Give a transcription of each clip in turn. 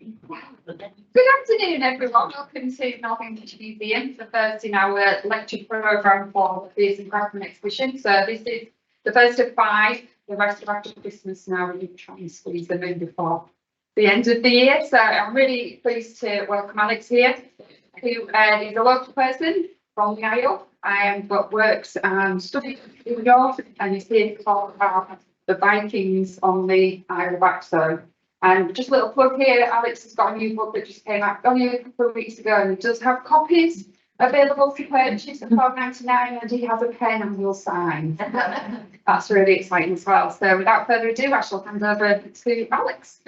Good afternoon, everyone. Welcome to North Lincolnshire Museum, the first in our lecture programme for the Fears and Craftsman exhibition. So this is the first of 5. The rest are after Christmas now. We're trying to squeeze them in before the end of the year. So I'm really pleased to welcome Alex here, who is a local person from the Isle, but works and studies in the North, and is here to talk about the Vikings on the Isle of Axholme. And just a little plug here, Alex has got a new book that just came out only a couple of weeks ago, and he does have copies available to purchase at £4.99, and he has a pen and will sign. That's really exciting as well. So without further ado, I shall hand over to Alex.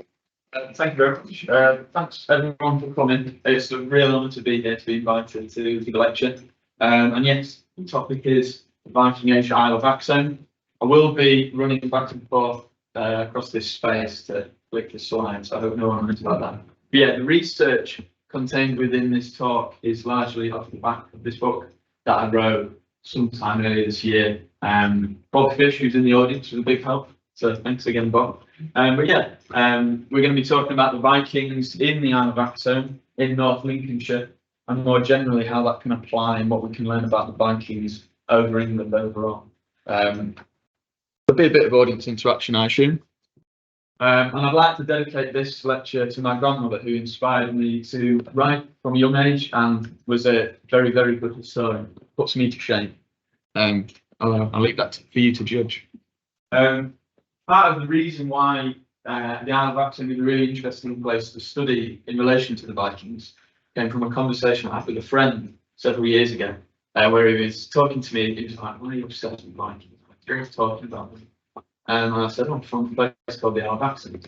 Thank you very much. Thanks everyone for coming. It's a real honour to be here, to be invited to the lecture. And yes, the topic is the Viking Age, Isle of Axholme. I will be running back and forth across this space to click the slide, so I hope no one knows about that. But yeah, the research contained within this talk is largely off the back of this book that I wrote sometime earlier this year. Bob Fish, who's in the audience, was a big help, so thanks again, Bob. But yeah, we're going to be talking about the Vikings in the Isle of Axholme in North Lincolnshire, and more generally how that can apply and what we can learn about the Vikings over England overall. There'll be a bit of audience interaction, I assume. And I'd like to dedicate this lecture to my grandmother, who inspired me to write from a young age and was a very, very good historian. Puts me to shame. I'll leave that for you to judge. Part of the reason why the Isle of Axholme is a really interesting place to study in relation to the Vikings came from a conversation I had with a friend several years ago, where he was talking to me. He was like, "Why are you obsessed with Vikings? You're talking about them." And I said, "I'm from a place called the Isle of Axholme."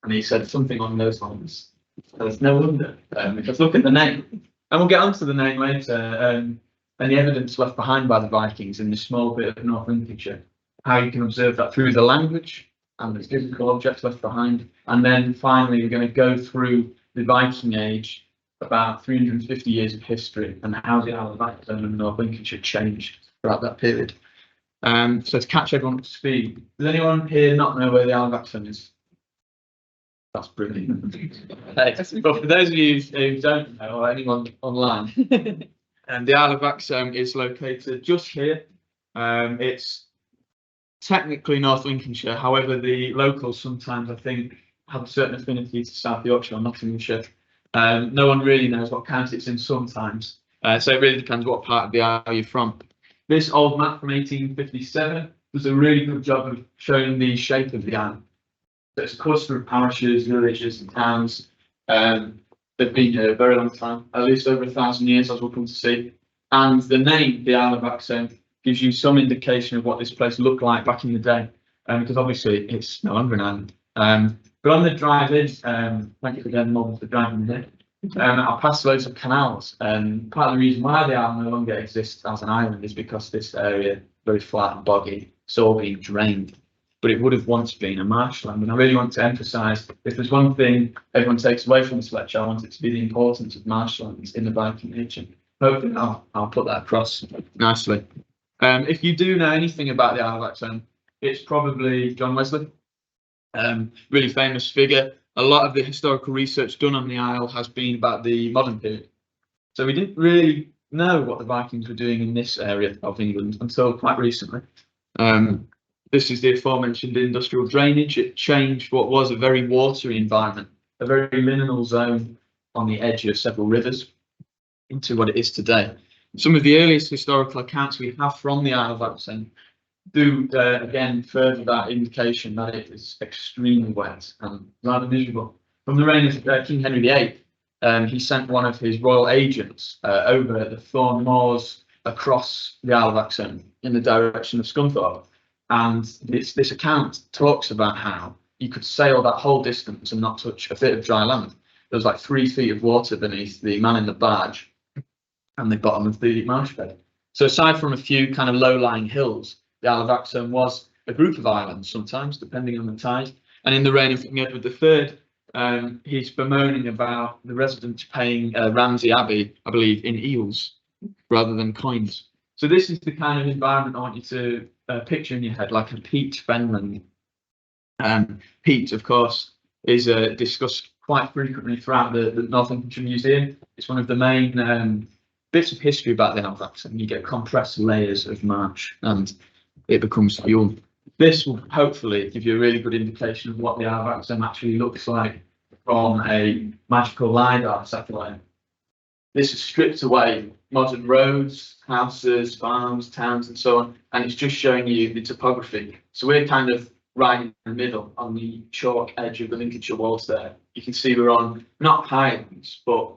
And he said something along those lines. There's no wonder, because look at the name. And we'll get onto the name later, and the evidence left behind by the Vikings in this small bit of North Lincolnshire. How you can observe that through the language and the physical objects left behind. And then finally, we're going to go through the Viking Age, about 350 years of history, and how the Isle of Axholme and North Lincolnshire changed throughout that period. So to catch everyone up to speed, does anyone here not know where the Isle of Axholme is? That's brilliant. But for those of you who don't know, or anyone online, the Isle of Axholme is located just here. It's technically North Lincolnshire, however, the locals sometimes, I think, have a certain affinity to South Yorkshire or Nottinghamshire. No one really knows what county it's in sometimes, so it really depends what part of the Isle you're from. This old map from 1857 does a really good job of showing the shape of the island. So it's a cluster of parishes, villages and towns. They've been here a very long time, at least over 1,000 years, as we'll come to see. And the name, the Isle of Axholme, gives you some indication of what this place looked like back in the day, because obviously it's no longer an island. But on the drive in, thank you again, Mum, for driving in. I passed loads of canals, and part of the reason why the island no longer exists as an island is because this area, very flat and boggy, it's all being drained. But it would have once been a marshland, and I really want to emphasise, if there's one thing everyone takes away from this lecture, I want it to be the importance of marshlands in the Viking Age. Hopefully I'll put that across nicely. If you do know anything about the Isle of Axholme, it's probably John Wesley, really famous figure. A lot of the historical research done on the Isle has been about the modern period. So we didn't really know what the Vikings were doing in this area of England until quite recently. This is the aforementioned industrial drainage. It changed what was a very watery environment, a very liminal zone on the edge of several rivers, into what it is today. Some of the earliest historical accounts we have from the Isle of Axholme do again further that indication that it is extremely wet and rather miserable. From the reign of King Henry VIII, he sent one of his royal agents over the Thorn Moors across the Isle of Axholme in the direction of Scunthorpe, and this account talks about how you could sail that whole distance and not touch a bit of dry land. There was like 3 feet of water beneath the man in the barge and the bottom of the marsh bed. So aside from a few kind of low-lying hills, the Isle of Axholme was a group of islands, sometimes, depending on the tide. And in the reign of King Edward III, he's bemoaning about the residents paying Ramsey Abbey, I believe, in eels rather than coins. So this is the kind of environment I want you to picture in your head, like a peat fenland. Peat, of course, is discussed quite frequently throughout the North Lincolnshire Museum. It's one of the main bits of history about the Isle of Axholme. You get compressed layers of marsh and it becomes fuel. This will hopefully give you a really good indication of what the Isle of Axholme actually looks like from a magical LiDAR satellite. This has stripped away modern roads, houses, farms, towns, and so on, and it's just showing you the topography. So we're kind of right in the middle on the chalk edge of the Lincolnshire walls there. You can see we're on not highlands, but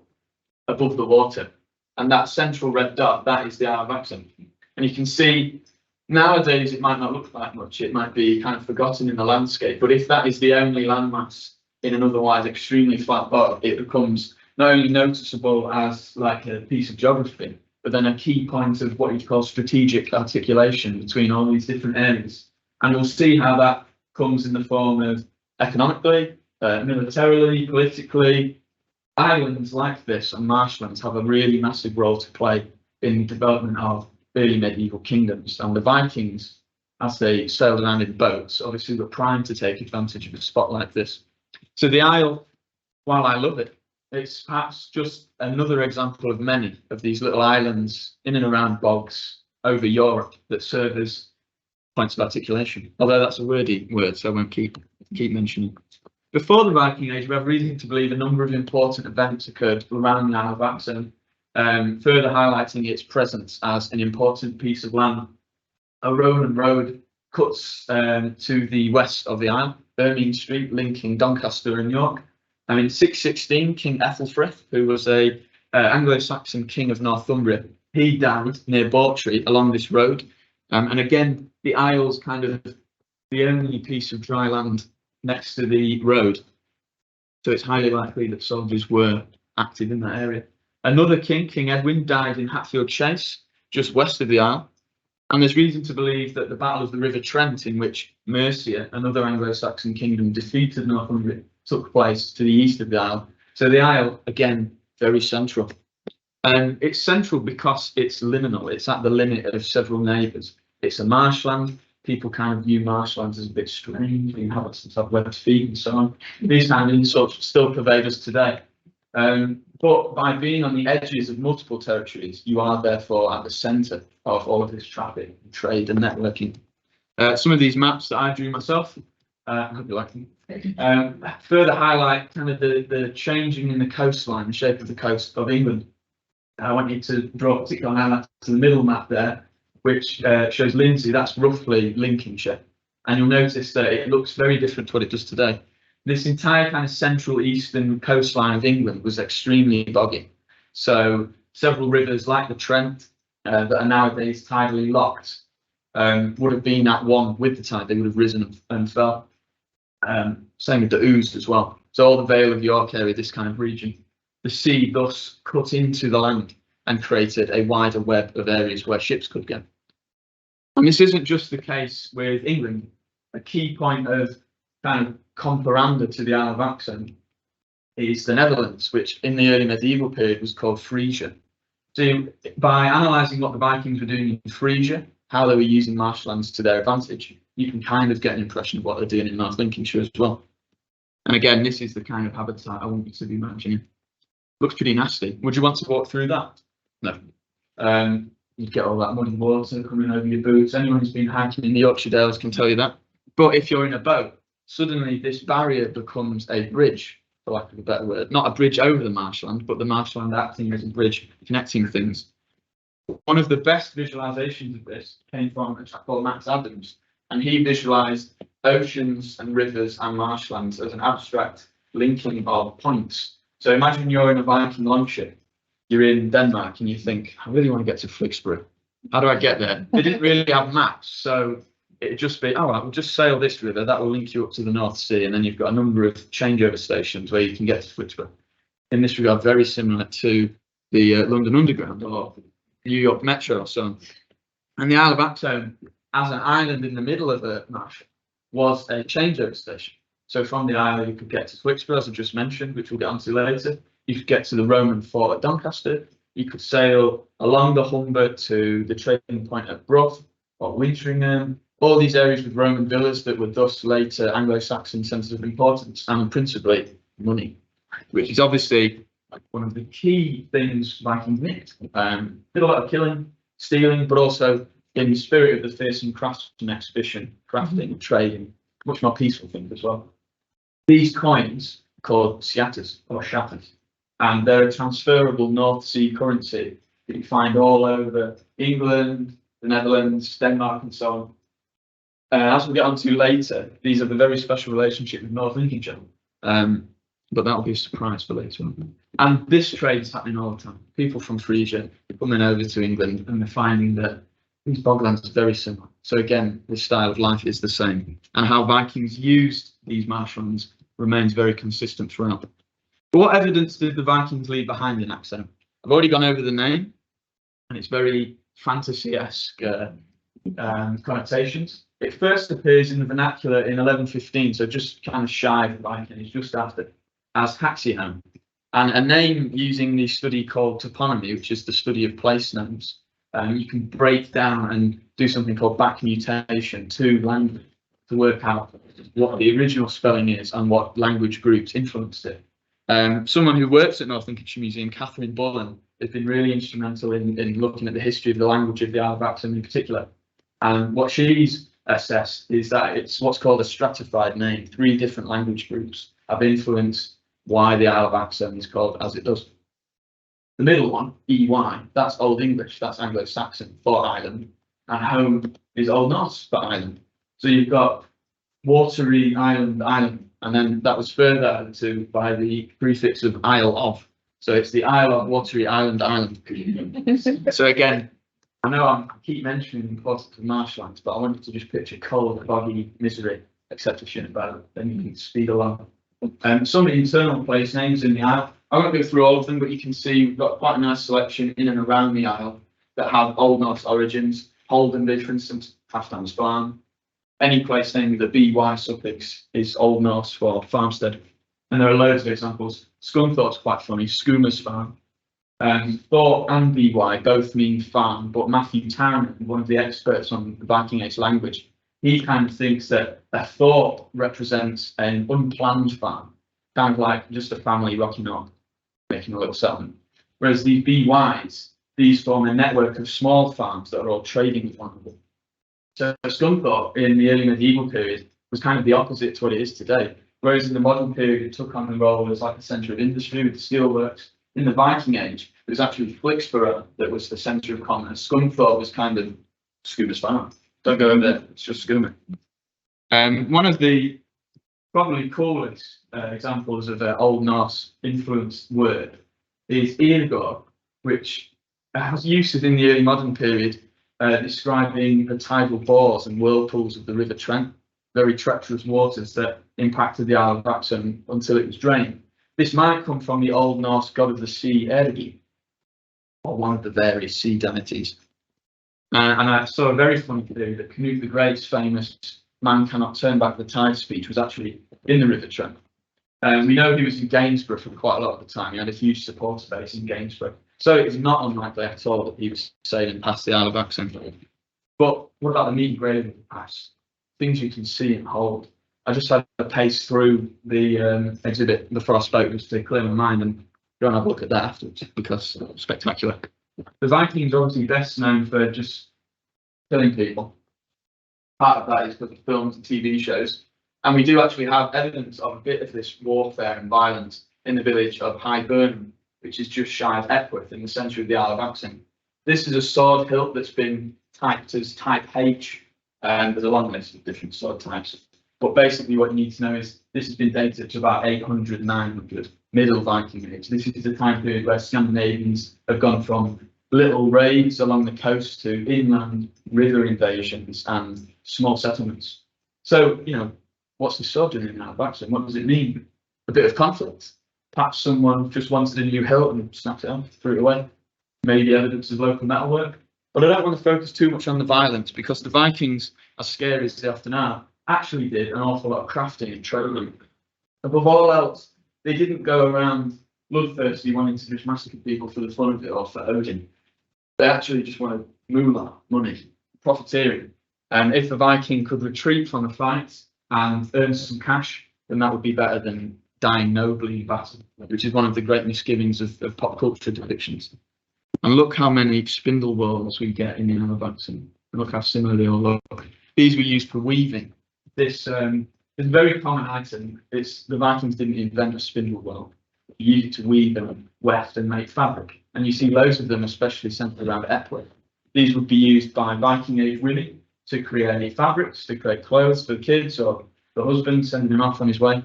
above the water. And that central red dot, that is the Isle of Axholme. And you can see nowadays it might not look like much, it might be kind of forgotten in the landscape, but if that is the only landmass in an otherwise extremely flat bog, it becomes not only noticeable as like a piece of geography, but then a key point of what you'd call strategic articulation between all these different areas. And we'll see how that comes in the form of economically, militarily, politically. Islands like this and marshlands have a really massive role to play in the development of early medieval kingdoms. And the Vikings, as they sailed around in boats, obviously were primed to take advantage of a spot like this. So the Isle, while I love it, it's perhaps just another example of many of these little islands in and around bogs over Europe that serve as points of articulation. Although that's a wordy word, so I won't keep mentioning. Before the Viking Age, we have reason to believe a number of important events occurred around the Isle of Axholme, further highlighting its presence as an important piece of land. A Roman road cuts to the west of the Isle, Ermine Street, linking Doncaster and York. And in 616, King Ethelfrith, who was a Anglo-Saxon king of Northumbria, he died near Bawtry along this road. And again, the Isle's kind of the only piece of dry land next to the road. So it's highly likely that soldiers were active in that area. Another king, King Edwin, died in Hatfield Chase, just west of the Isle. And there's reason to believe that the Battle of the River Trent, in which Mercia, another Anglo-Saxon kingdom, defeated Northumbria, took place to the east of the Isle. So the Isle, again, very central. And it's central because it's liminal. It's at the limit of several neighbours. It's a marshland. People kind of view marshlands as a bit strange. The inhabitants have webbed feet and so on. These kind of insults still pervade us today. But by being on the edges of multiple territories, you are therefore at the centre of all of this traffic, trade and networking. Some of these maps that I drew myself, I hope you like them, further highlight kind of the changing in the coastline, the shape of the coast of England. I want you to draw a particular highlight to the middle map there, which shows Lindsey. That's roughly Lincolnshire. And you'll notice that it looks very different to what it does today. This entire kind of central eastern coastline of England was extremely boggy. So several rivers like the Trent that are nowadays tidally locked would have been at one with the tide. They would have risen and fell. Same with the Ouse as well. So all the Vale of York area, this kind of region. The sea thus cut into the land and created a wider web of areas where ships could go. And this isn't just the case with England. A key point of kind of comparanda to the Isle of Axholme is the Netherlands, which in the early medieval period was called Frisia. So by analysing what the Vikings were doing in Frisia, how they were using marshlands to their advantage, you can kind of get an impression of what they're doing in North Lincolnshire as well. And again, this is the kind of habitat I want you to be imagining. Looks pretty nasty. Would you want to walk through that? No. You'd get all that muddy water coming over your boots. Anyone who's been hiking in the Yorkshire Dales can tell you that. But if you're in a boat, suddenly this barrier becomes a bridge, for lack of a better word. Not a bridge over the marshland, but the marshland acting as a bridge connecting things. One of the best visualizations of this came from a chap called Max Adams, and he visualized oceans and rivers and marshlands as an abstract linking of points. So imagine you're in a Viking longship, you're in Denmark, and you think, I really want to get to Flixborough. How do I get there? They didn't really have maps, so it'd just be, all right, we'll just sail this river, that will link you up to the North Sea, and then you've got a number of changeover stations where you can get to Flixborough. In this regard, very similar to the London Underground or New York Metro or so on. And the Isle of Axholme, as an island in the middle of a marsh, was a changeover station. So from the Isle, you could get to Flixborough, as I just mentioned, which we'll get onto later. You could get to the Roman fort at Doncaster. You could sail along the Humber to the trading point at Brough or Wintringham. All these areas with Roman villas that were thus later Anglo-Saxon centres of importance and principally money. which is obviously one of the key things Vikings did. Did a lot of killing, stealing, but also in the spirit of the fearsome craftsman exhibition, crafting, trading, much more peaceful things as well. These coins are called sjatters or shatters, and they're a transferable North Sea currency that you find all over England, the Netherlands, Denmark, and so on. As we'll get onto later, these have a very special relationship with North Lincolnshire, but that'll be a surprise for later on. And this trade's happening all the time. People from Frisia coming over to England, and they're finding that these boglands are very similar. So again, the style of life is the same, and how Vikings used these marshlands remains very consistent throughout. But what evidence did the Vikings leave behind in Axholme? I've already gone over the name, and it's very fantasy-esque connotations. It first appears in the vernacular in 1115, so just kind of shy of the Viking Age, just after, as Haxeholm, and a name using the study called toponymy, which is the study of place names. You can break down and do something called back mutation to language to work out what the original spelling is and what language groups influenced it. Someone who works at North Lincolnshire Museum, Catherine Bullen, has been really instrumental in looking at the history of the language of the Isle of Axholme in particular. And what she's assessed is that it's what's called a stratified name. 3 different language groups have influenced why the Isle of Axholme is called as it does. The middle one, EY, that's Old English, that's Anglo-Saxon for island, and home is Old Norse for island. So you've got watery island, island, and then that was further added to by the prefix of Isle of. So it's the Isle of Watery Island, island. So again, I know I keep mentioning the importance of marshlands, but I wanted to just picture cold, boggy, misery, etc. shouldn't about it, then you can speed along. Some internal place names in the Isle. I won't go through all of them, but you can see we've got quite a nice selection in and around the Isle that have Old Norse origins. Holdenby, for instance, Halfdan's farm. Any place name with a by suffix is Old Norse for farmstead. And there are loads of examples. Scunthorpe's quite funny, Skoomer's farm. Thorpe and by both mean farm, but Matthew Townend, one of the experts on the Viking Age language, he kind of thinks that a thorpe represents an unplanned farm, kind of like just a family rocking on, making a little settlement. Whereas these BYs, these form a network of small farms that are all trading with one another. So Scunthorpe in the early medieval period was kind of the opposite to what it is today. Whereas in the modern period, it took on the role as like a centre of industry with the steelworks. In the Viking Age, it was actually Flixborough that was the centre of commerce. Scunthorpe was kind of Skoomer's farm. Don't go over there, it's just Skoomer. One of the probably coolest examples of an Old Norse influenced word is Eargor, which has uses in the early modern period describing the tidal bores and whirlpools of the River Trent, very treacherous waters that impacted the Isle of Axholme until it was drained. This might come from the Old Norse god of the sea, Ergi, or one of the various sea deities. And I saw a very funny theory that Canute the Great's famous "Man cannot turn back the tide" speech was actually in the River Trent. We know he was in Gainsborough for quite a lot of the time. He had a huge supporter base in Gainsborough. So it is not unlikely at all that he was sailing past the Isle of Axholme. But what about the meat engraving of the past? Things you can see and hold. I just had to pace through the exhibit before I spoke just to clear my mind and go and have a look at that afterwards because it's spectacular. The Vikings are obviously best known for just killing people. Part of that is because of films and TV shows. And we do actually have evidence of a bit of this warfare and violence in the village of High Burnham, which is just shy of Epworth in the centre of the Isle of Axholme. This is a sword hilt that's been typed as type H, and there's a long list of different sword types. But basically what you need to know is this has been dated to about 800, 900, Middle Viking Age. This is the time period where Scandinavians have gone from little raids along the coast to inland river invasions and small settlements. So, you know, what's the sword doing in the Isle of Axholme? What does it mean? A bit of conflict. Perhaps someone just wanted a new hilt and snapped it off, threw it away. Maybe evidence of local metalwork. But I don't want to focus too much on the violence because the Vikings, as scary as they often are, actually did an awful lot of crafting and trading. Above all else, they didn't go around bloodthirsty wanting to just massacre people for the fun of it or for Odin. They actually just wanted moolah, money, profiteering. And if the Viking could retreat from the fight and earn some cash, then that would be better than dying nobly in battle, which is one of the great misgivings of pop culture depictions. And look how many spindle whorls we get in the Isle of Axholme. Look how similar they all look. These were used for weaving. This is a very common item. The Vikings didn't invent a spindle whorl. They used it to weave and weft and make fabric. And you see loads of them, especially centered around Epworth. These would be used by Viking Age women to create fabrics, to create clothes for the kids or the husband, sending him off on his way.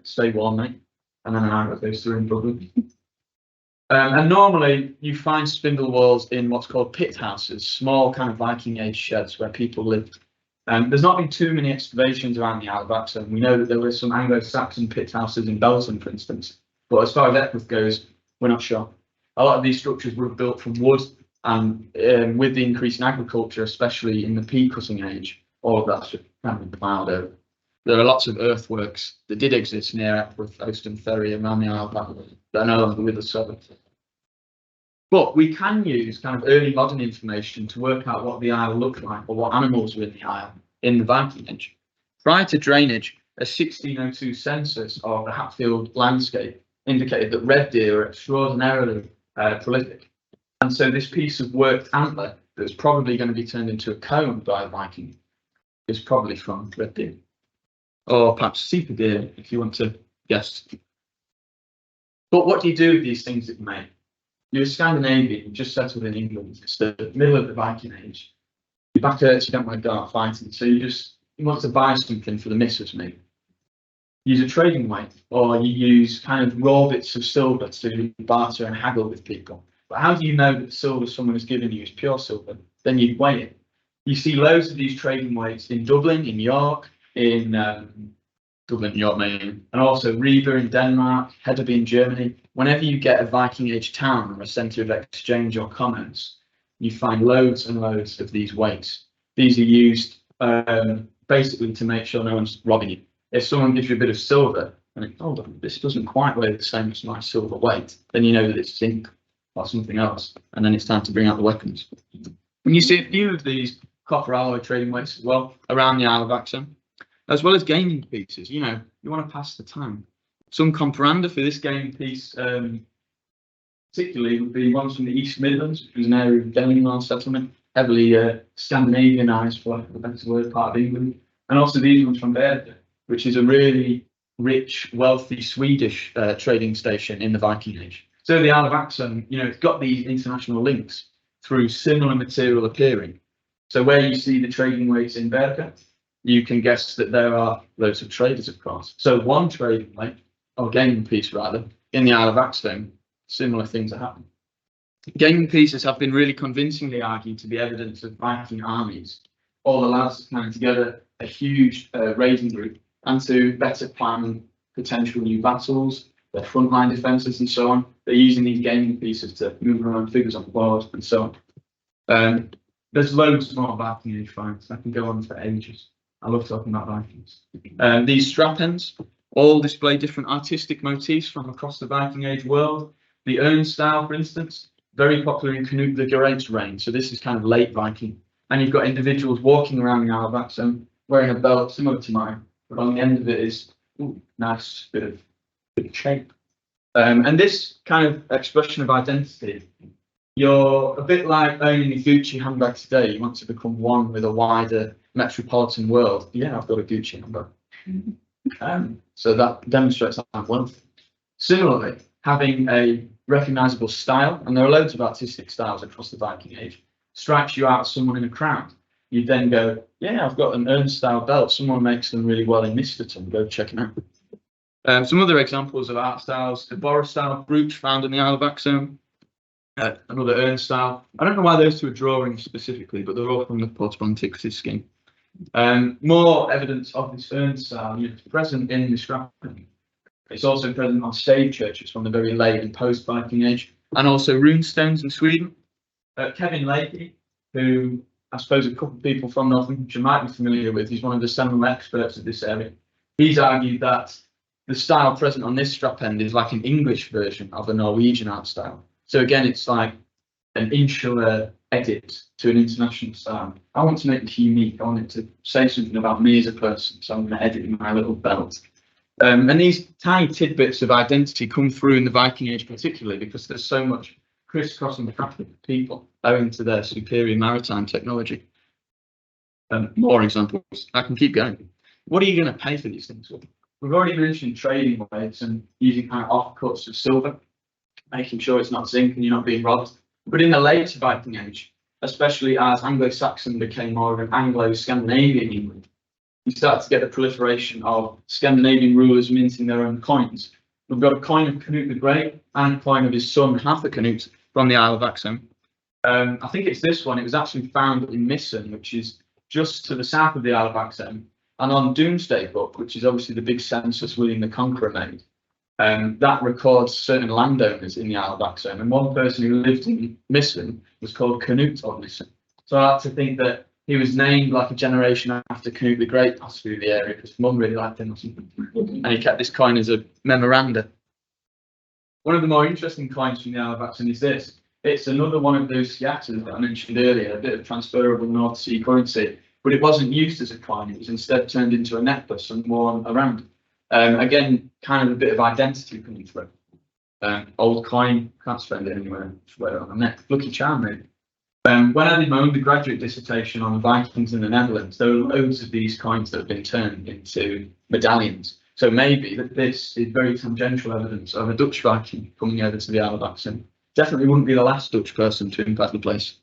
Stay warm, mate. And then an arrow goes through in Dublin. And normally you find spindle whorls in what's called pit houses, small kind of Viking Age sheds where people lived. There's not been too many excavations around the Isle of Axholme. We know that there were some Anglo-Saxon pit houses in Belgium, for instance, but as far as Epworth goes, we're not sure. A lot of these structures were built from wood, and with the increase in agriculture, especially in the pea cutting age, all of that's kind of plowed over. There are lots of earthworks that did exist near Epworth, Oaston Ferry, around the Isle of Axholme that are no longer with us. But we can use kind of early modern information to work out what the Isle looked like or what animals were in the Isle in the Viking Age. Prior to drainage, a 1602 census of the Hatfield landscape indicated that red deer were extraordinarily prolific. And so this piece of worked antler that's probably going to be turned into a comb by a Viking is probably from red deer. Or perhaps super deer, if you want to guess. But what do you do with these things that you make? You're a Scandinavian, just settled in England. It's the middle of the Viking Age. You're back hurts, you don't want to go out fighting, so you want to buy something for the missus, maybe. Use a trading weight, or you use kind of raw bits of silver to barter and haggle with people. But how do you know that the silver someone has given you is pure silver? Then you weigh it. You see loads of these trading weights in Dublin, in York, in Dublin, York, Maine, and also Riga in Denmark, Hedeby in Germany. Whenever you get a Viking Age town or a centre of exchange or commerce, you find loads and loads of these weights. These are used basically to make sure no one's robbing you. If someone gives you a bit of silver and it, hold on, this doesn't quite weigh the same as my silver weight, then you know that it's zinc or something else, and then it's time to bring out the weapons. And you see a few of these copper alloy trading weights as well around the Isle of Axholme, as well as gaming pieces. You know, you want to pass the time. Some comparanda for this gaming piece, particularly, would be ones from the East Midlands, which was an area of gaming settlement, heavily Scandinavianised, for lack of a better word, part of England, and also these ones from Bergen, which is a really rich, wealthy Swedish trading station in the Viking Age. So the Isle of Axholme, you know, it's got these international links through similar material appearing. So where you see the trading weights in Bergen, you can guess that there are loads of traders, of course. So one trading weight, or gaming piece rather, in the Isle of Axholme, similar things are happening. Gaming pieces have been really convincingly argued to be evidence of Viking armies. All the lads coming together, a huge raiding group, and to better plan potential new battles, their frontline defences and so on. They're using these gaming pieces to move around figures on the board and so on. There's loads more Viking Age finds. I can go on for ages. I love talking about Vikings. These strap ends all display different artistic motifs from across the Viking Age world. The urn style, for instance, very popular in Canute the Great's reign. So this is kind of late Viking. And you've got individuals walking around the Isle of Axholme wearing a belt similar to mine, but on the end of it is nice bit of shape. And this kind of expression of identity, you're a bit like owning a Gucci handbag today. You want to become one with a wider metropolitan world. Yeah, I've got a Gucci handbag. So that demonstrates that wealth. Similarly, having a recognisable style, and there are loads of artistic styles across the Viking Age, strikes you out as someone in a crowd. You then go, yeah, I've got an urn style belt. Someone makes them really well in Misterton. Go check them out. Some other examples of art styles: the Borough style brooch found in the Isle of Axholme. Another urn style. I don't know why those two are drawings specifically, but they're all from the Portable Antiquities scheme. More evidence of this urn style, you know, it's present in the scrapping. It's also present on stave churches from the very late and post-Viking Age, and also rune stones in Sweden. Kevin Lakey, who I suppose a couple of people from North Lincolnshire might be familiar with, he's one of the seminal experts of this area. He's argued that the style present on this strap end is like an English version of a Norwegian art style. So again, it's like an insular edit to an international style. I want to make it unique. I want it to say something about me as a person, so I'm going to edit my little belt. And these tiny tidbits of identity come through in the Viking Age particularly because there's so much crisscrossing traffic of people owing to their superior maritime technology. More examples. I can keep going. What are you going to pay for these things? We've already mentioned trading weights and using kind of offcuts of silver, making sure it's not zinc and you're not being robbed. But in the later Viking Age, especially as Anglo-Saxon became more of an Anglo-Scandinavian England, you start to get the proliferation of Scandinavian rulers minting their own coins. We've got a coin of Canute the Great and a coin of his son Canute from the Isle of Axholme. I think it's this one. It was actually found in Missen, which is just to the south of the Isle of Axholme, and on Domesday Book, which is obviously the big census William the Conqueror made. That records certain landowners in the Isle of Axholme, and one person who lived in Missen was called Canute of Missen. So I like to think that he was named like a generation after Canute the Great passed through the area because Mum really liked him or something. And he kept this coin as a memoranda. One of the more interesting coins from the Isle of Axholme is this. It's another one of those sciatas that I mentioned earlier, a bit of transferable North Sea currency, but it wasn't used as a coin. It was instead turned into a necklace and worn around. Again, kind of a bit of identity coming through. Old coin, can't spend it anywhere. Just wear it on the neck. Lucky charm, maybe. When I did my undergraduate dissertation on Vikings in the Netherlands, there were loads of these coins that have been turned into medallions. So maybe that this is very tangential evidence of a Dutch Viking coming over to the Isle of Axholme. Definitely wouldn't be the last Dutch person to impact the place.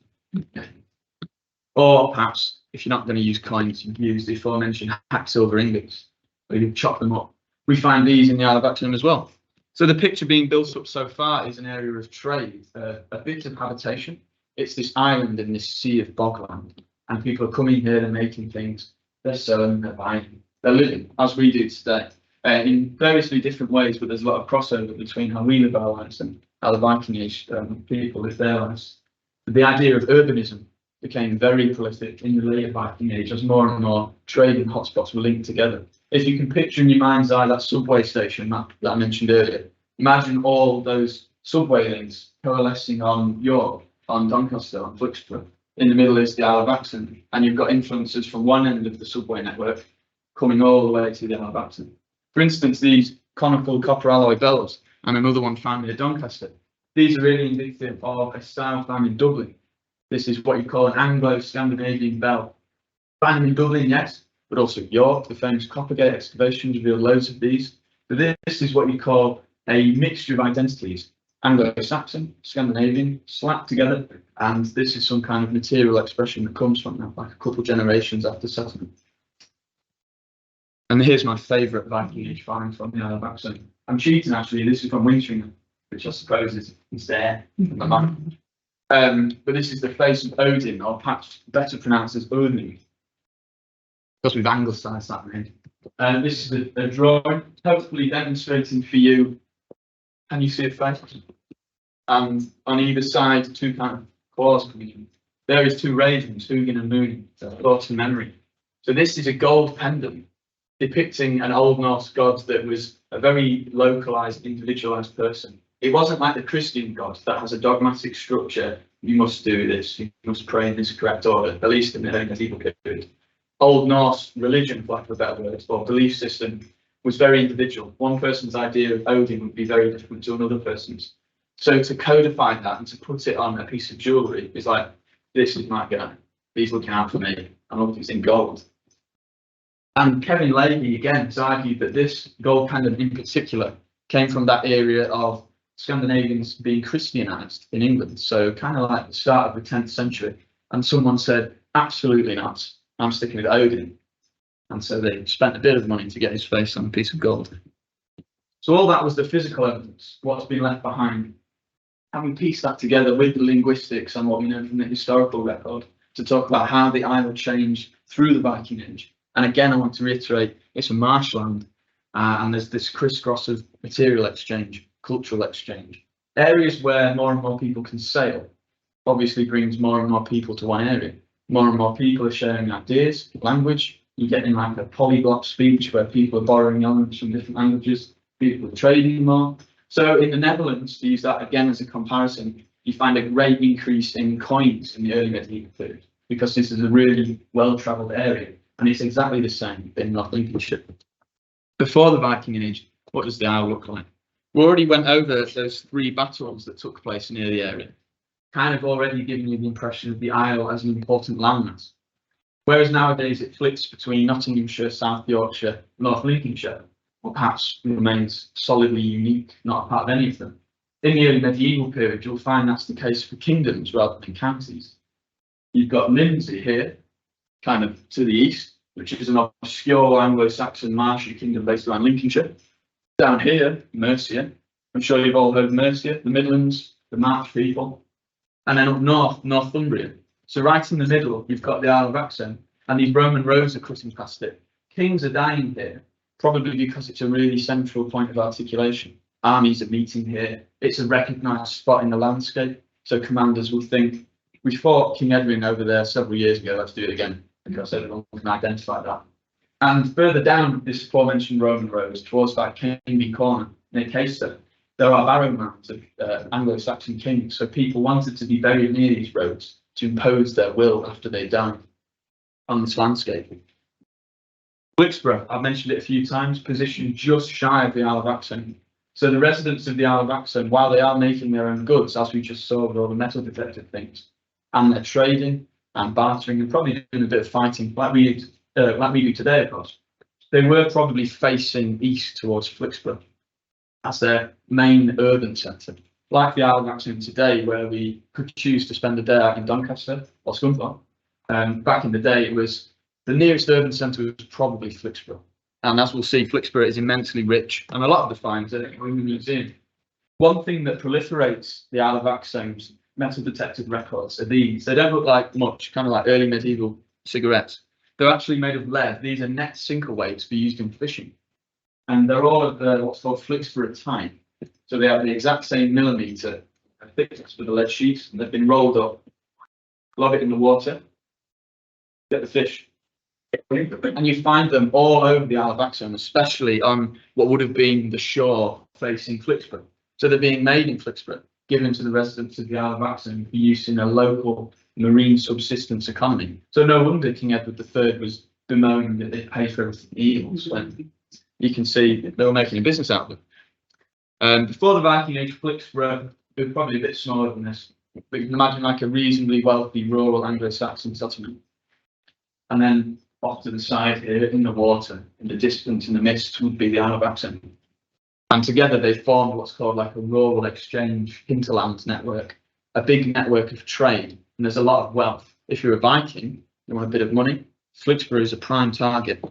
Or perhaps, if you're not going to use coins, you use the aforementioned silver ingots, where you chop them up. We find these in the Isle of Axholme as well. So the picture being built up so far is an area of trade, a bit of habitation. It's this island in this sea of bogland, and people are coming here and making things. They're selling, they're buying, they're living as we do today, in variously different ways. But there's a lot of crossover between how we live our lives and how the Viking Age people live their lives. The idea of urbanism became very prolific in the later Viking Age as more and more trading hotspots were linked together. If you can picture in your mind's eye that subway station that I mentioned earlier, imagine all those subway links coalescing on York, on Doncaster, on Flixborough. In the middle is the Isle of Axholme, and you've got influences from one end of the subway network coming all the way to the Isle of Axholme. For instance, these conical copper alloy bells, and another one found near Doncaster. These are really indicative of a style found in Dublin. This is what you call an Anglo-Scandinavian bell. Found in Dublin, yes, but also York. The famous Coppergate excavations reveal loads of these. But this is what you call a mixture of identities. Anglo-Saxon, Scandinavian, slapped together, and this is some kind of material expression that comes from that, like a couple of generations after settlement. And here's my favourite Viking Age find from the Isle of Axholme. I'm cheating actually, this is from Wintringham, which I suppose is there on the map. But this is the face of Odin, or perhaps better pronounced as Odin, because we've anglicised that name. This is a drawing, hopefully demonstrating for you. Can you see a face? And on either side, two kind of claws coming in. There is two ravens, Hugin and Munin, thought and memory. So this is a gold pendant depicting an Old Norse god that was a very localized, individualized person. It wasn't like the Christian god that has a dogmatic structure. You must do this, you must pray in this correct order, at least in the early medieval period. Old Norse religion, for lack of a better word, or belief system, was very individual. One person's idea of Odin would be very different to another person's. So to codify that and to put it on a piece of jewellery is like, this is my guy. He's looking out for me. I love it's in gold. And Kevin Leahy, again, has argued that this gold pendant in particular came from that area of Scandinavians being Christianized in England. So kind of like the start of the 10th century. And someone said, absolutely not. I'm sticking with Odin. And so they spent a bit of money to get his face on a piece of gold. So all that was the physical evidence, what's been left behind. Having pieced that together with the linguistics and what we know from the historical record to talk about how the isle changed through the Viking Age. And again, I want to reiterate, it's a marshland, and there's this crisscross of material exchange, cultural exchange. Areas where more and more people can sail obviously brings more and more people to one area. More and more people are sharing ideas, language. You're getting like a polyglot speech where people are borrowing elements from different languages, people are trading more. So in the Netherlands, to use that again as a comparison, you find a great increase in coins in the early medieval period because this is a really well-travelled area, and it's exactly the same in North Lincolnshire. Before the Viking Age, what does the Isle look like? We already went over those 3 battles that took place near the area, kind of already giving you the impression of the Isle as an important landmass. Whereas nowadays it flicks between Nottinghamshire, South Yorkshire, North Lincolnshire, or perhaps remains solidly unique, not a part of any of them. In the early medieval period, you'll find that's the case for kingdoms rather than counties. You've got Lindsey here, kind of to the east, which is an obscure Anglo-Saxon marshy kingdom based around Lincolnshire. Down here, Mercia. I'm sure you've all heard of Mercia, the Midlands, the March people. And then up north, Northumbria. So right in the middle, you've got the Isle of Axholme, and these Roman roads are cutting past it. Kings are dying here, probably because it's a really central point of articulation. Armies are meeting here. It's a recognised spot in the landscape. So commanders will think, we fought King Edwin over there several years ago, let's do it again, because everyone can identify that. And further down this aforementioned Roman roads, towards that Kingly Corner near Caister, there are barrow mounds of Anglo-Saxon kings. So people wanted to be buried near these roads to impose their will after they died on this landscape. Flixborough, I've mentioned it a few times, positioned just shy of the Isle of Axholme. So the residents of the Isle of Axholme, while they are making their own goods, as we just saw with all the metal detected things, and they're trading and bartering and probably doing a bit of fighting, like we do today, of course, they were probably facing east towards Flixborough as their main urban centre. Like the Isle of Axholme today, where we could choose to spend a day out in Doncaster or Scunthorpe. Back in the day, it was the nearest urban centre was probably Flixborough. And as we'll see, Flixborough is immensely rich, and a lot of the finds are in the museum. One thing that proliferates the Isle of Axholme's metal detected records are these. They don't look like much, kind of like early medieval cigarettes. They're actually made of lead. These are net sinker weights for used in fishing. And they're all of what's called Flixborough type. So they have the exact same millimetre thickness with the lead sheets, and they've been rolled up, lob it in the water, get the fish. And you find them all over the Isle of Axholme, especially on what would have been the shore facing Flixborough. So they're being made in Flixborough, given to the residents of the Isle of Axholme for use in a local marine subsistence economy. So no wonder King Edward III was bemoaning that they paid for everything eels, when you can see they were making a business out of it. Before the Viking Age, Flixborough was probably a bit smaller than this, but you can imagine like a reasonably wealthy rural Anglo-Saxon settlement. And then off to the side here, in the water, in the distance, in the mist, would be the Isle of Axholme. And together they formed what's called like a rural exchange hinterland network, a big network of trade. And there's a lot of wealth. If you're a Viking, you want a bit of money, Flixborough is a prime target.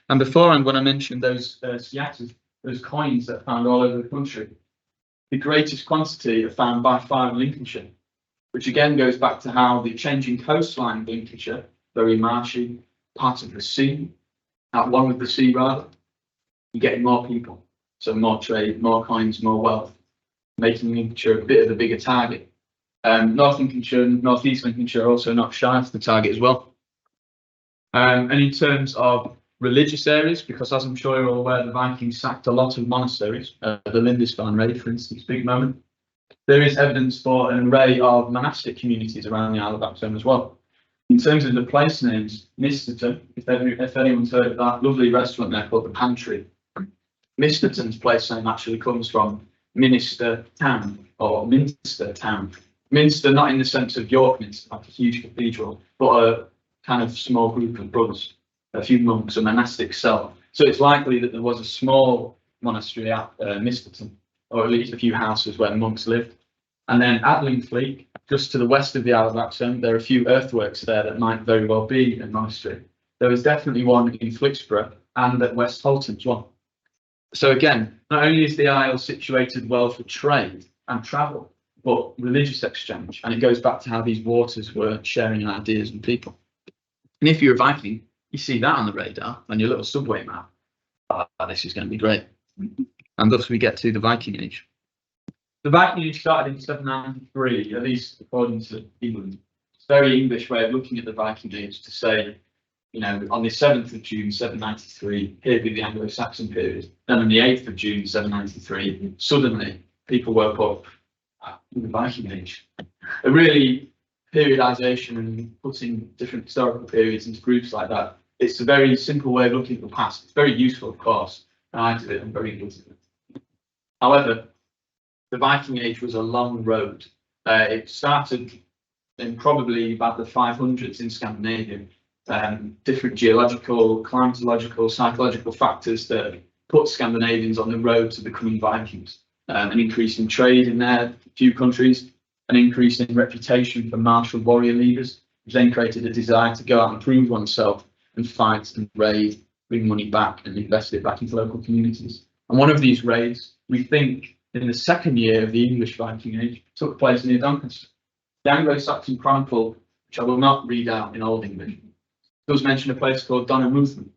And beforehand, when I mentioned those sciatas, those coins that are found all over the country, the greatest quantity are found by far in Lincolnshire, which again goes back to how the changing coastline of Lincolnshire, very marshy, part of the sea, at one with the sea rather, you're getting more people. So more trade, more coins, more wealth, making Lincolnshire a bit of a bigger target. North Lincolnshire and North East Lincolnshire are also not shy of the target as well. And in terms of religious areas, because as I'm sure you're all aware, the Vikings sacked a lot of monasteries, the Lindisfarne raid, for instance, big moment. There is evidence for an array of monastic communities around the Isle of Axholme as well. In terms of the place names, Misterton, if anyone's heard of that lovely restaurant there called the Pantry, Misterton's place name actually comes from Minister Town or Minster Town. Minster, not in the sense of York Minster, like a huge cathedral, but a kind of small group of brothers, a few monks, a monastic cell. So it's likely that there was a small monastery at Misterton, or at least a few houses where monks lived. And then at Lingfleet, just to the west of the Isle of Axholme, there are a few earthworks there that might very well be a monastery. There was definitely one in Flixborough and at West Halton as well. So again, not only is the Isle situated well for trade and travel, but religious exchange. And it goes back to how these waters were sharing ideas and people. And if you're a Viking, you see that on the radar on your little subway map. Oh, this is going to be great. And thus we get to the Viking Age. The Viking Age started in 793, at least according to England. It's a very English way of looking at the Viking Age to say, you know, on the 7th of June 793, here be the Anglo-Saxon period. Then on the 8th of June 793, suddenly people woke up in the Viking Age. A really periodization and putting different historical periods into groups like that. It's a very simple way of looking at the past. It's very useful, of course, I do it, I'm very good at it. However, the Viking Age was a long road. It started in probably about the 500s in Scandinavia. Different geological, climatological, psychological factors that put Scandinavians on the road to becoming Vikings. An increase in trade in their few countries, an increase in reputation for martial warrior leaders, which then created a desire to go out and prove oneself and fight and raid, bring money back and invest it back into local communities. And one of these raids, we think, in the second year of the English Viking Age, took place near Doncaster. The Anglo-Saxon Chronicle, which I will not read out in Old English, does mention a place called Donnermuthlen.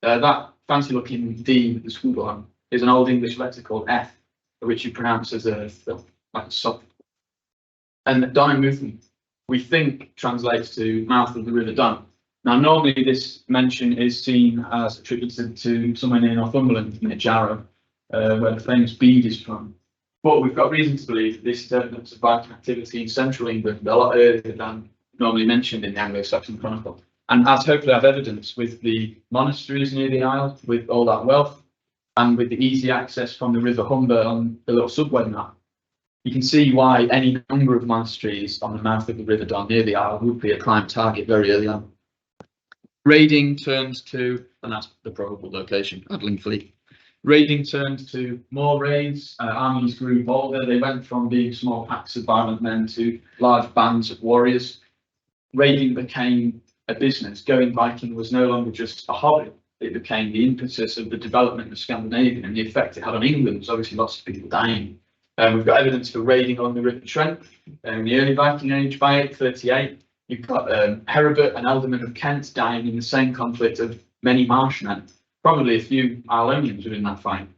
That fancy-looking D with the squiggle on is an Old English letter called F, which you pronounce as like a soft. And Donnermuthlen, we think, translates to mouth of the River Don. Now, normally this mention is seen as attributed to somewhere near Northumberland, near Jarrow, where the famous bead is from. But we've got reason to believe this is evidence of Viking activity in central England a lot earlier than normally mentioned in the Anglo-Saxon Chronicle. And as hopefully I have evidence with the monasteries near the Isle, with all that wealth, and with the easy access from the River Humber on the little subway map, you can see why any number of monasteries on the mouth of the River Don near the Isle would be a prime target very early on. Raiding turned to, and that's the probable location, Adlingfleet. Raiding turned to more raids, armies grew bolder, they went from being small packs of violent men to large bands of warriors. Raiding became a business. Going Viking was no longer just a hobby, it became the impetus of the development of Scandinavia, and the effect it had on England was obviously lots of people dying. We've got evidence for raiding on the River Trent in the early Viking Age. By 838, you've got Heribert, an ealdorman of Kent, dying in the same conflict of many marshmen. Probably a few Ionians were in that fight.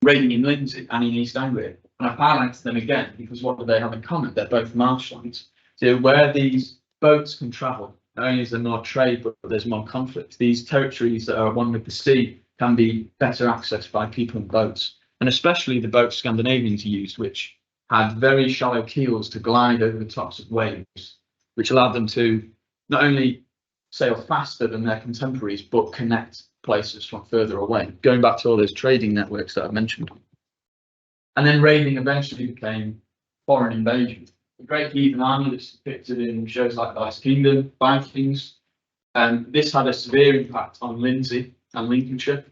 Raiding in Lindsey and in East Anglia. And I've highlighted them again because what do they have in common? They're both marshlands. So where these boats can travel, not only is there more trade, but there's more conflict. These territories that are one with the sea can be better accessed by people and boats. And especially the boats Scandinavians used, which had very shallow keels to glide over the tops of waves, which allowed them to not only sail faster than their contemporaries, but connect places from further away, going back to all those trading networks that I mentioned. And then raiding eventually became foreign invasion. The great heathen army that's depicted in shows like The Last Kingdom, Vikings, and this had a severe impact on Lindsey and Lincolnshire.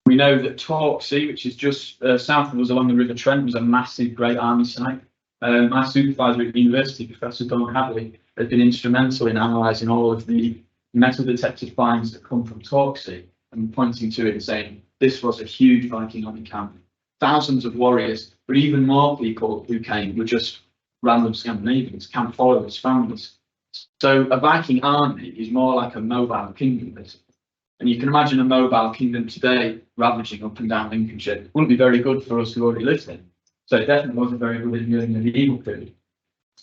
We know that Torksey, which is just south of us along the River Trent, was a massive great army site. My supervisor at the university, Professor Donald Hadley, has been instrumental in analysing all of the metal detected finds that come from Torksey and pointing to it and saying this was a huge Viking army camp. Thousands of warriors, but even more people who came were just random Scandinavians, camp followers, families. So a Viking army is more like a mobile kingdom, basically. And you can imagine a mobile kingdom today ravaging up and down Lincolnshire. It wouldn't be very good for us who already lived there. So it definitely wasn't very good in the early medieval period.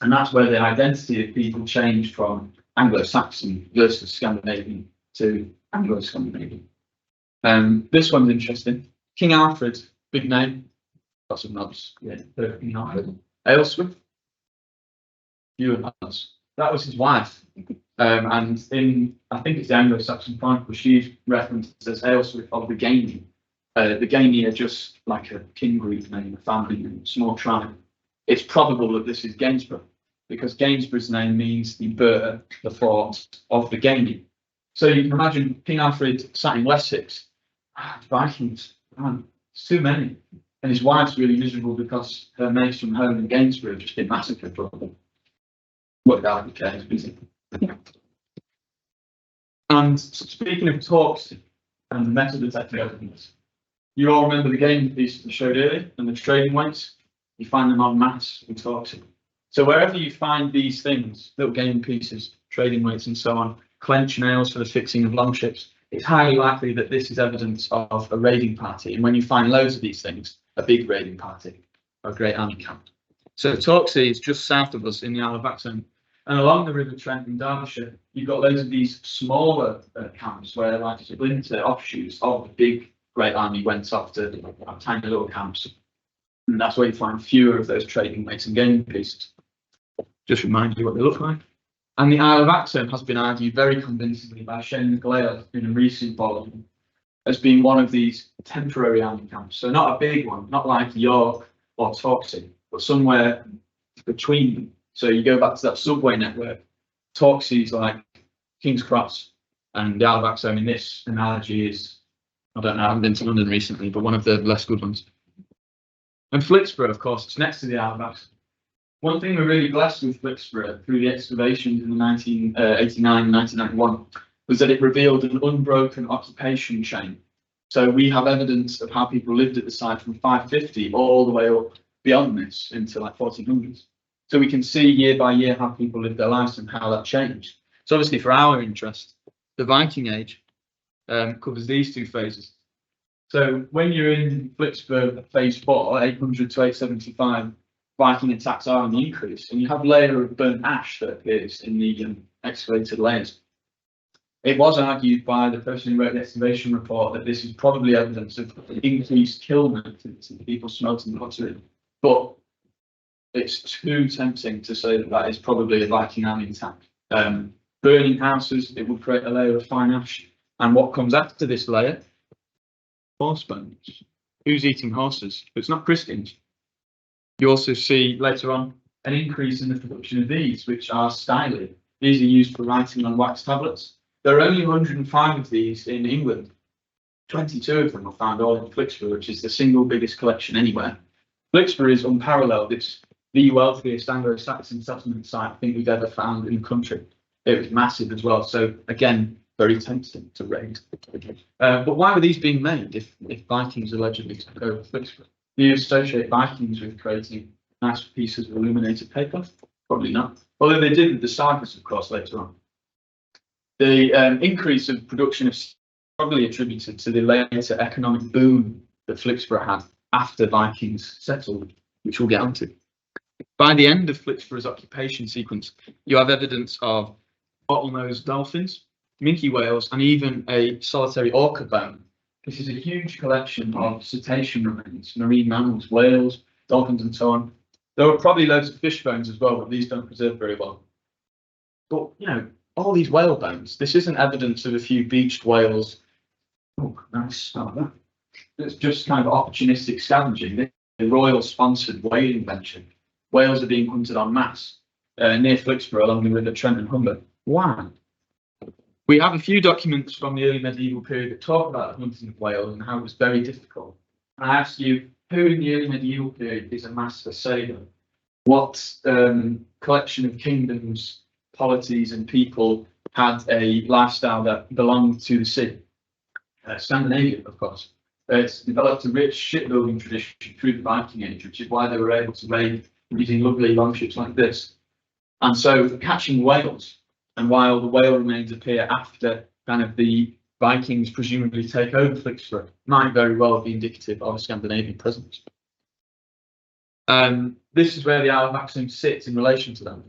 And that's where the identity of people changed from Anglo-Saxon versus Scandinavian to Anglo-Scandinavian. This one's interesting. King Alfred, big name, lots of nods. Yeah, King Alfred. Aylesworth, fewer nods. That was his wife. And in, I think it's the Anglo-Saxon Chronicle, she's referenced as Aylesworth of the Gamey. The Gamey are just like a kin group name, a family name, a small tribe. It's probable that this is Gainsborough, because Gainsborough's name means the burh, the fort of the Gamey. So you can imagine King Alfred sat in Wessex. Vikings, man, it's too many. And his wife's really miserable because her mates from home in Gainsborough have just been massacred for them. What about the case, busy? And speaking of talks and metal detecting evidence, you all remember the game piece that I showed earlier and the trading weights? You find them en masse in Torksey. So wherever you find these things, little game pieces, trading weights and so on, clench nails for the fixing of longships, it's highly likely that this is evidence of a raiding party. And when you find loads of these things, a big raiding party, or a great army camp. So Torksey is just south of us in the Isle of Axholme. And along the River Trent in Derbyshire, you've got loads of these smaller camps where like splinter offshoots of the big great army went off to tiny little camps. And that's where you find fewer of those trading weights and game pieces. Just remind you what they look like. And the Isle of Axholme has been argued very convincingly by Shane McGlade in a recent volume as being one of these temporary army camps. So not a big one, not like York or Torksey, but somewhere between them. So you go back to that subway network. Torksey's like King's Cross, and the Isle of Axholme in this analogy is, I don't know, I haven't been to London recently, but one of the less good ones. And Flixborough, of course, it's next to the Isle of Axholme. One thing we're really blessed with Flixborough through the excavations in the 1989 and 1991 was that it revealed an unbroken occupation chain. So we have evidence of how people lived at the site from 550 all the way up beyond this into like 1400s. So we can see year by year how people lived their lives and how that changed. So obviously for our interest, the Viking Age covers these two phases. So when you're in Flixborough phase 4, 800 to 875, Viking attacks are on the increase, and you have a layer of burnt ash that appears in the excavated layers. It was argued by the person who wrote the excavation report that this is probably evidence of increased kiln activity, people smelting pottery, but it's too tempting to say that that is probably a Viking army attack. Burning houses, it would create a layer of fine ash, and what comes after this layer? Horse bones. Who's eating horses? It's not Christians. You also see later on an increase in the production of these, which are styli. These are used for writing on wax tablets. There are only 105 of these in England. 22 of them are found all in Flixborough, which is the single biggest collection anywhere. Flixborough is unparalleled. It's the wealthiest Anglo-Saxon settlement site I think we've ever found in the country. It was massive as well. So again, very tempting to raid. But why were these being made if Vikings allegedly took over Flixborough? Do you associate Vikings with creating nice pieces of illuminated paper? Probably not. Although they did with the sagas, of course, later on. The increase of production is probably attributed to the later economic boom that Flixborough had after Vikings settled, which we'll get onto. By the end of Flixborough's occupation sequence, you have evidence of bottlenose dolphins, minke whales, and even a solitary orca bone. This is a huge collection of cetacean remains, marine mammals, whales, dolphins, and so on. There were probably loads of fish bones as well, but these don't preserve very well. But, you know, all these whale bones, this isn't evidence of a few beached whales. Oh, nice. Oh, that. It's just kind of opportunistic scavenging. The royal sponsored whaling venture. Whales are being hunted en masse near Flixborough along the river Trent and Humber. Why? We have a few documents from the early medieval period that talk about the hunting of whales and how it was very difficult. And I ask you, who in the early medieval period is a master sailor? What collection of kingdoms, polities, and people had a lifestyle that belonged to the sea? Scandinavian, of course. It's developed a rich shipbuilding tradition through the Viking Age, which is why they were able to raid using lovely longships like this. And so catching whales, and while the whale remains appear after kind of the Vikings presumably take over Flixborough, might very well be indicative of a Scandinavian presence. This is where the Isle of Axholme sits in relation to them.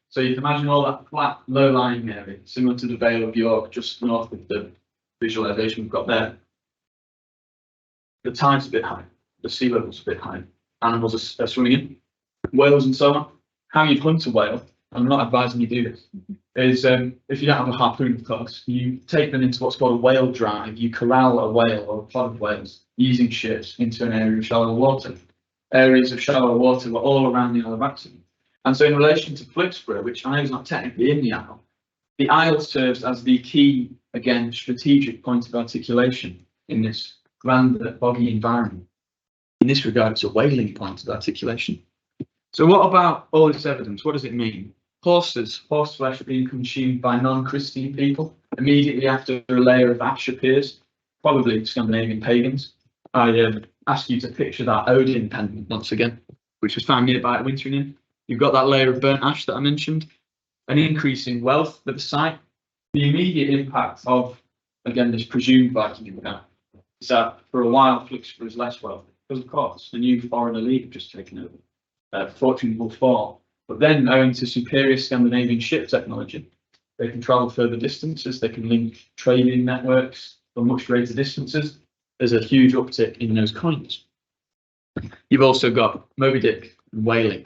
So you can imagine all that flat, low-lying area, similar to the Vale of York, just north of the visualization we've got there. The tide's a bit high, the sea level's a bit high, animals are swimming in, whales and so on. How you'd hunt a whale, I'm not advising you do this, is if you don't have a harpoon, of course, you take them into what's called a whale drive. You corral a whale or a pod of whales using ships into an area of shallow water. Areas of shallow water were all around the Isle of Axholme. And so in relation to Flixborough, which I know is not technically in the Isle serves as the key, again, strategic point of articulation in this grand boggy environment. In this regard, it's a whaling point of articulation. So what about all this evidence? What does it mean? Horses, horse flesh being consumed by non-Christian people immediately after a layer of ash appears, probably Scandinavian pagans. I ask you to picture that Odin pendant once again, which was found nearby at Wintering Inn. You've got that layer of burnt ash that I mentioned, an increase in wealth at the site. The immediate impact of, again, this presumed Viking impact is that for a while Flixborough is less wealthy, because of course the new foreign elite have just taken over. Fortune will fall. But then, owing to superior Scandinavian ship technology, they can travel further distances, they can link trading networks for much greater distances. There's a huge uptick in those coins. You've also got Moby Dick and whaling.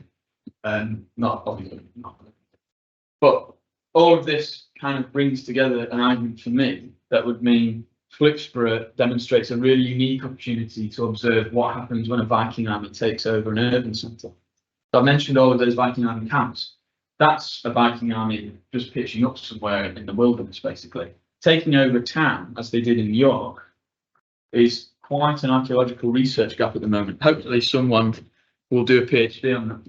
Not obviously, but all of this kind of brings together an argument for me that would mean Philipsburgh demonstrates a really unique opportunity to observe what happens when a Viking army takes over an urban centre. So I mentioned all of those Viking army camps. That's a Viking army just pitching up somewhere in the wilderness, basically. Taking over a town, as they did in York, is quite an archaeological research gap at the moment. Hopefully someone will do a PhD on that.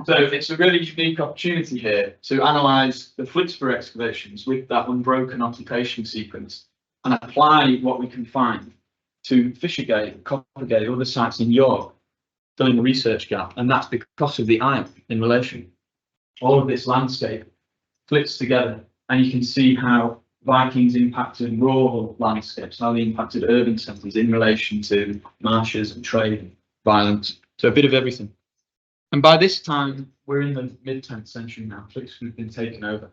So it's a really unique opportunity here to analyse the Philipsburgh excavations with that unbroken occupation sequence and apply what we can find to Fishergate, Coppergate, other sites in York, filling the research gap. And that's because of the Isle in relation. All of this landscape flips together, and you can see how Vikings impacted rural landscapes, how they impacted urban centres in relation to marshes and trade and violence. So a bit of everything. And by this time, we're in the mid-10th century now. Philipsburgh's been taken over.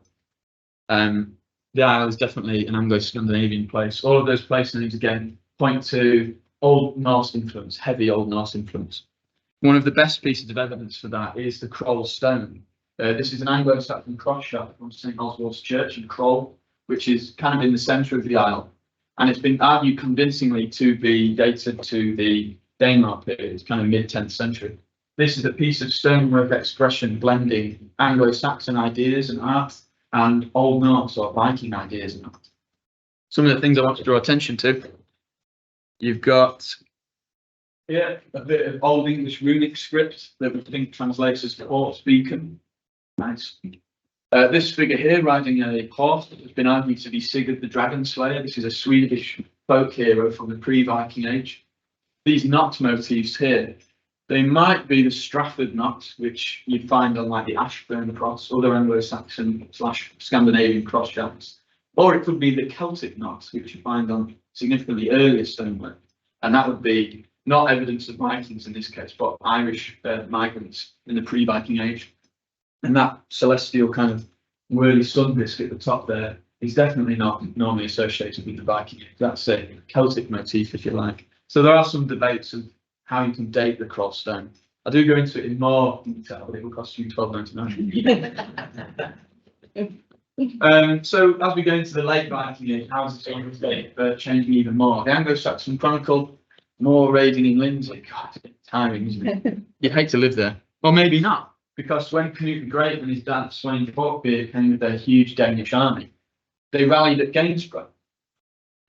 The Isle is definitely an Anglo-Scandinavian place. All of those place names, again, point to Old Norse influence, heavy Old Norse influence. One of the best pieces of evidence for that is the Kroll stone. This is an Anglo-Saxon cross shaft from St Oswald's Church in Kroll, which is kind of in the centre of the Isle. And it's been argued convincingly to be dated to the Danelaw period, it's kind of mid-10th century. This is a piece of stonework expression blending Anglo-Saxon ideas and art and Old Norse or Viking ideas and art. Some of the things I want to draw attention to. You've got here a bit of Old English runic script that we think translates as Port's Beacon. Nice. This figure here riding a horse that has been argued to be Sigurd the Dragon Slayer. This is a Swedish folk hero from the pre-Viking Age. These knot motifs here, they might be the Strafford knot, which you'd find on like the Ashburn cross, other Anglo-Saxon / Scandinavian cross shafts. Or it could be the Celtic knot, which you find on significantly earlier stonework. And that would be not evidence of Vikings in this case, but Irish migrants in the pre-Viking Age. And that celestial kind of whirly sun disk at the top there is definitely not normally associated with the Viking Age. That's a Celtic motif, if you like. So there are some debates of how you can date the Kroll stone. I do go into it in more detail, but it will cost you £12.99. So as we go into the late Viking Age, how is it changing even more? The Anglo-Saxon Chronicle, more raiding in Lindsey. God, it's a bit tiring, isn't it? You'd hate to live there. Or maybe not, because when Canute the Great and his dad Sweyn Forkbeard came with their huge Danish army, they rallied at Gainsborough.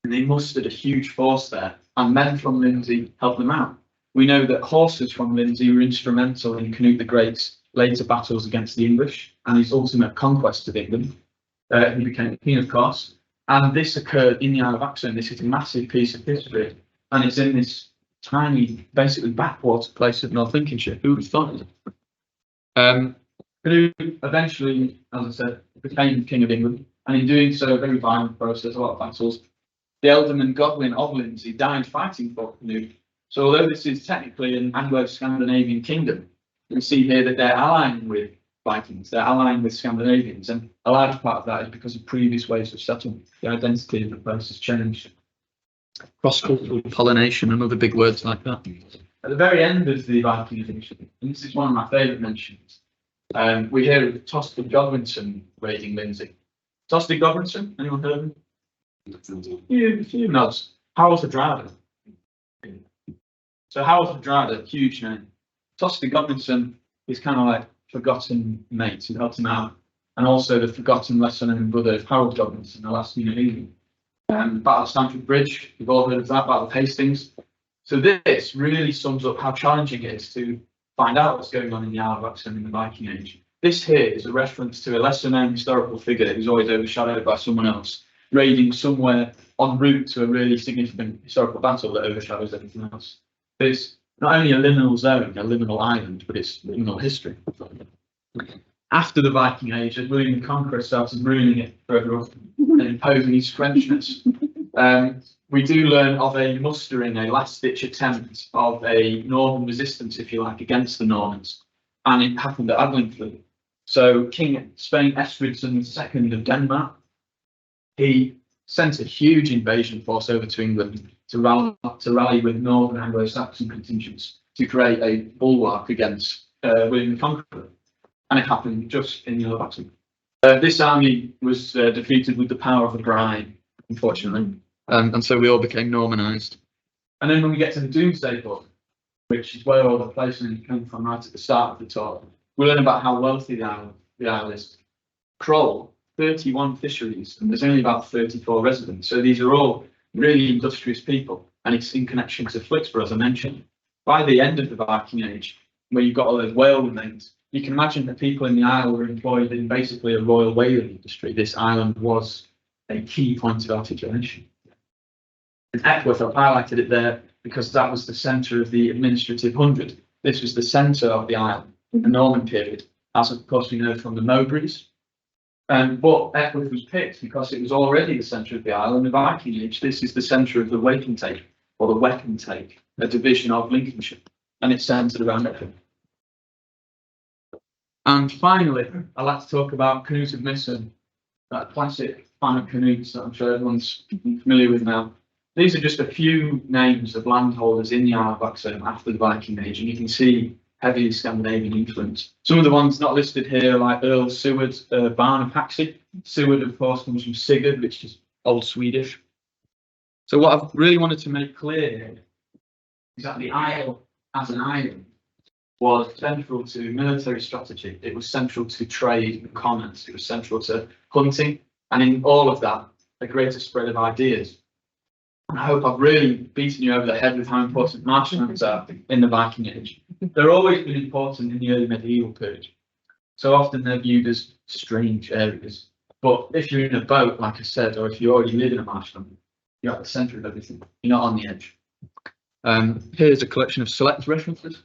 And they mustered a huge force there, and men from Lindsey helped them out. We know that horses from Lindsey were instrumental in Canute the Great's later battles against the English and his ultimate conquest of England. He became king, of course, and this occurred in the Isle of Axholme. This is a massive piece of history, and it's in this tiny, basically backwater place of North Lincolnshire. Who would have thought it? Canute eventually, as I said, became king of England, and in doing so, a very violent process, a lot of battles. The ealdorman Godwin of Lindsey died fighting for Canute. So although this is technically an Anglo-Scandinavian kingdom, we see here that they're allying with Vikings, they're allying with Scandinavians, and a large part of that is because of previous ways of settlement. The identity of the place has changed. Cross-cultural pollination and other big words like that. At the very end of the Viking Age, and this is one of my favourite mentions, we hear of Tostig Godwinson raiding Lindsey. Tostig Godwinson, anyone heard of him? A few nods. Howell's the Driver. So Howell's the Driver, huge name. Tostig Godwinson is kind of like forgotten mate who helped him out, and also the forgotten lesser known brother of Harold Godwinson, the last king of England. Battle of Stamford Bridge, you've all heard of that, Battle of Hastings. So this really sums up how challenging it is to find out what's going on in the Isle of Axholme in the Viking Age. This here is a reference to a lesser known historical figure who's always overshadowed by someone else, raiding somewhere en route to a really significant historical battle that overshadows everything else. It's not only a liminal zone, a liminal island, but it's liminal history. After the Viking Age, as William the Conqueror started ruining it further up and imposing his Frenchness, we do learn of a mustering, a last-ditch attempt of a northern resistance, if you like, against the Normans, and it happened at Adlingfleet. So King Svein Estridsson II of Denmark, he sent a huge invasion force over to England to rally with northern Anglo-Saxon contingents to create a bulwark against William the Conqueror. And it happened just in the Isle of Axholme. This army was defeated with the power of a bribe. unfortunately. And so we all became Normanised. And then when we get to the Doomsday Book, which is where all the places come from right at the start of the talk, we learn about how wealthy the isle is. Kroll, 31 fisheries, and there's only about 34 residents. So these are all really industrious people, and it's in connection to Flixborough, as I mentioned. By the end of the Viking Age, where you've got all those whale remains, you can imagine that people in the isle were employed in basically a royal whaling industry. This island was a key point of articulation. And Epworth, I've highlighted it there because that was the centre of the administrative hundred. This was the centre of the island, the Norman period, as of course we know from the Mowbrays. But Epworth was picked because it was already the centre of the isle in the Viking Age. This is the centre of the Wapentake, or the Wapentake, a division of Lincolnshire, and it's centred around Epworth. And finally, I'd like to talk about canoes of Missing, that classic fan of canoes that I'm sure everyone's familiar with now. These are just a few names of landholders in the Isle of Axholme after the Viking Age, and you can see heavily Scandinavian influence. Some of the ones not listed here, like Earl Seward, Barn of Haxeholm. Seward, of course, comes from Sigurd, which is Old Swedish. So what I've really wanted to make clear here is that the Isle as an island was central to military strategy. It was central to trade and commerce. It was central to hunting, and in all of that, a greater spread of ideas. And I hope I've really beaten you over the head with how important marshlands are in the Viking Age. They've always been important in the early medieval period. So often they're viewed as strange areas. But if you're in a boat, like I said, or if you already live in a marshland, you're at the centre of everything. You're not on the edge. Here's a collection of select references.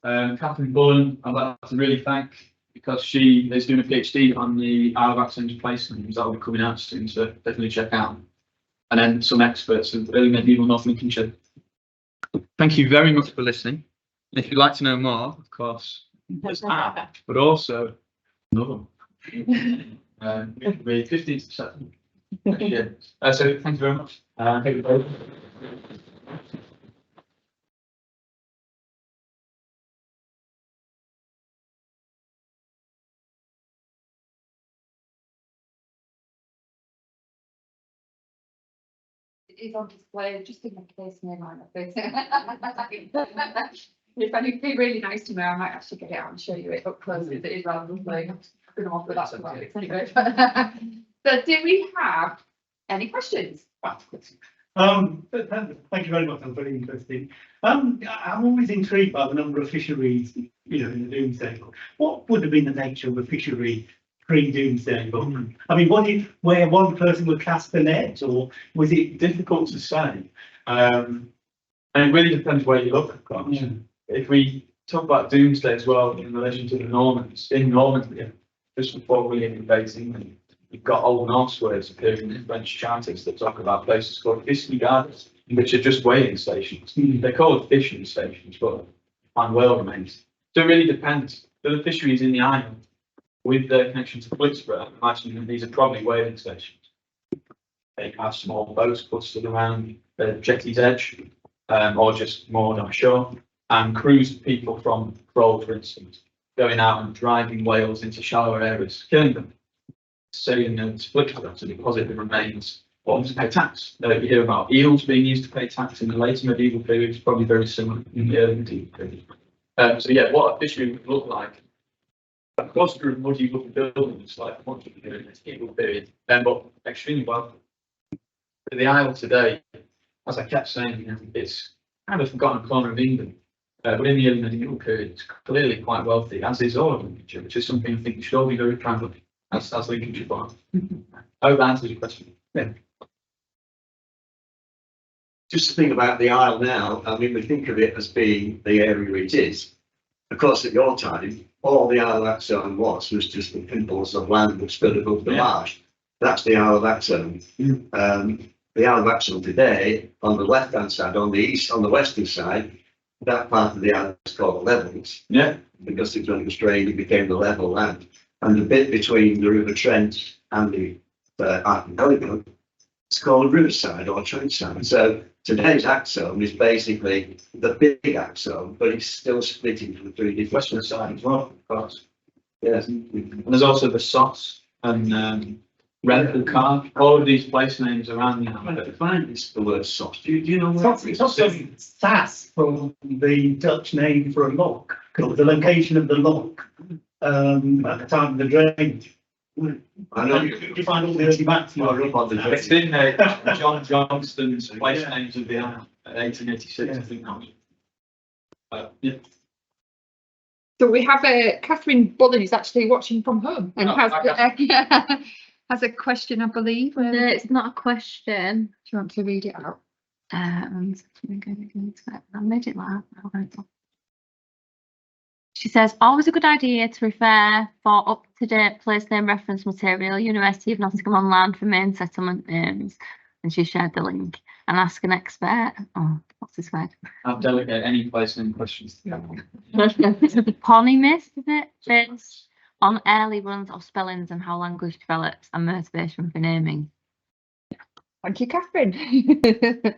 Catherine Bullen, I'd like to really thank, because she is doing a PhD on the Isle of Axholme's placement. That will be coming out soon, so definitely check out. And then some experts of early medieval North Lincolnshire. Thank you very much for listening. And if you'd like to know more, of course, there's that, but also another one. We're 15%. Yeah. So thank you very much. Thank you both. It is on display, just in case no mind of this. If it'd be really nice to know, I might actually get it out and show you it up close. It is rather than playing. I'm going to offer that for anyway. So, do we have any questions? Thank you very much. That's very interesting. I'm always intrigued by the number of fisheries, in the Doomsday Book. What would have been the nature of a fishery pre-Doomsday Book? I mean, was it where one person would cast the net, or was it Difficult to say. And it really depends where you look, of course. Yeah. If we talk about Doomsday as well in relation to the Normans, in Normandy, just before William invades England, you've got Old Norse words appearing in French charters that talk about places called Istigades, which are just whaling stations. They're called fishing stations, but find whale remains. So it really depends. There are fisheries in the island with their connection to Flixborough. I imagine that these are probably whaling stations. They have small boats clustered around the jetty's edge, or just moored on shore, and cruise people from Kroll, for instance, going out and driving whales into shallower areas, killing them, sailing them to Flixborough to deposit the remains or to pay tax. You hear about eels being used to pay tax in the later medieval period. It's probably very similar in the early medieval period. So yeah, what a fishery would look like. A cluster of muddy looking buildings like much of the medieval period, but extremely wealthy. The Isle today, as I kept saying, it's kind of a forgotten corner of England. But in the early medieval period, it's clearly quite wealthy, as is all of Lincolnshire, which is something I think we should all be very proud of as Lincolnshire born. I hope that answers your question. Yeah. Just to think about the Isle now, I mean, we think of it as being the area it is. Of course, at your time, all the Isle of Axholme was just the pimples of land that stood above the marsh. That's the Isle of Axholme. The Isle of Axholme today, on the left-hand side, on the western side, that part of the island is called Levels. Yeah. Because it was under strain, it became the level land. And the bit between the River Trent and the archipelago, it's called Riverside or Trentside. So today's Axholme is basically the big Axholme, but it's still split into three different western side as well, of course. Yes. And there's also the Soss and rental car, all of these place names around the I island. find it's the word soft. Do you know where It's also Sass from the Dutch name for a lock, because the location of the lock at the time of the drainage. I know You find all the early maps. you are up on the It's in John Johnston's place names of the island, 1886, I think that was. Yeah. So we have Catherine Bullen is actually watching from home and Oh, has hi, has a question, I believe. No, it's not a question. Do you want to read it out? I made it loud. She says, always a good idea to refer for up-to-date place name reference material, University of Nottingham online for main settlement names. And she shared the link and ask an expert. Oh, what's this word? I'll delegate any place name questions. to you. Eponymous, is it? Based on early runs of spellings and how language develops and motivation for naming. Thank you, Catherine.